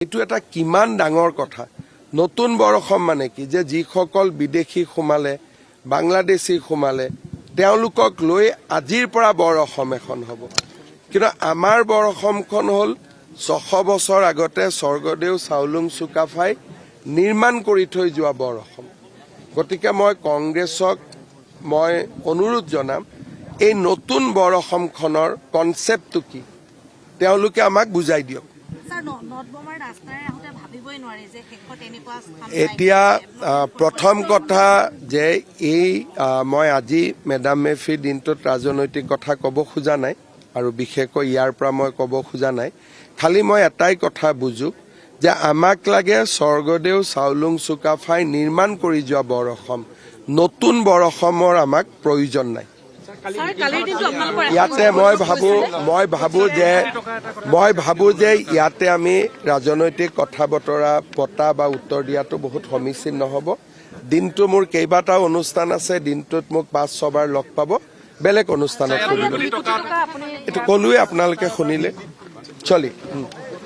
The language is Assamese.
এইটো এটা কিমান ডাঙৰ কথা নতুন বৰ অসম মানে কি যে যিসকল বিদেশী সোমালে বাংলাদেশী সোমালে তেওঁলোকক লৈ আজিৰ পৰা বৰ অসম এখন হ'ব কিন্তু আমাৰ বৰ অসমখন হ'ল 600 বছৰ আগতে স্বৰ্গদেউ চাওলুং চুকাফাই নিৰ্মাণ কৰি থৈ যোৱা বৰ অসম গতিকে মই কংগ্ৰেছক মই অনুৰোধ জনাম এই নতুন বৰ অসমখনৰ কনসেপ্টটো কি তেওঁলোকে আমাক বুজাই দিয়ক এতিয়া প্ৰথম কথা যে এই মই আজি মেডাম মেফি দিনটোত ৰাজনৈতিক কথা ক'ব খোজা নাই আৰু বিশেষকৈ ইয়াৰ পৰা মই ক'ব খোজা নাই খালি মই এটাই কথা বুজো যে আমাক লাগে স্বৰ্গদেউ চাওলুং চুকাফাই নিৰ্মাণ কৰি যোৱা বৰ অসম নতুন বৰ অসমৰ আমাক প্ৰয়োজন নাই ইয়াতে মই ভাবো যে ইয়াতে আমি ৰাজনৈতিক কথা বতৰা পতা বা উত্তৰ দিয়াটো বহুত সমীচীন নহ'ব দিনটো মোৰ কেইবাটাও অনুষ্ঠান আছে দিনটোত মোক 5-6 বাৰ লগ পাব বেলেগ অনুষ্ঠানত এইটো ক'লোৱে আপোনালোকে শুনিলে চলি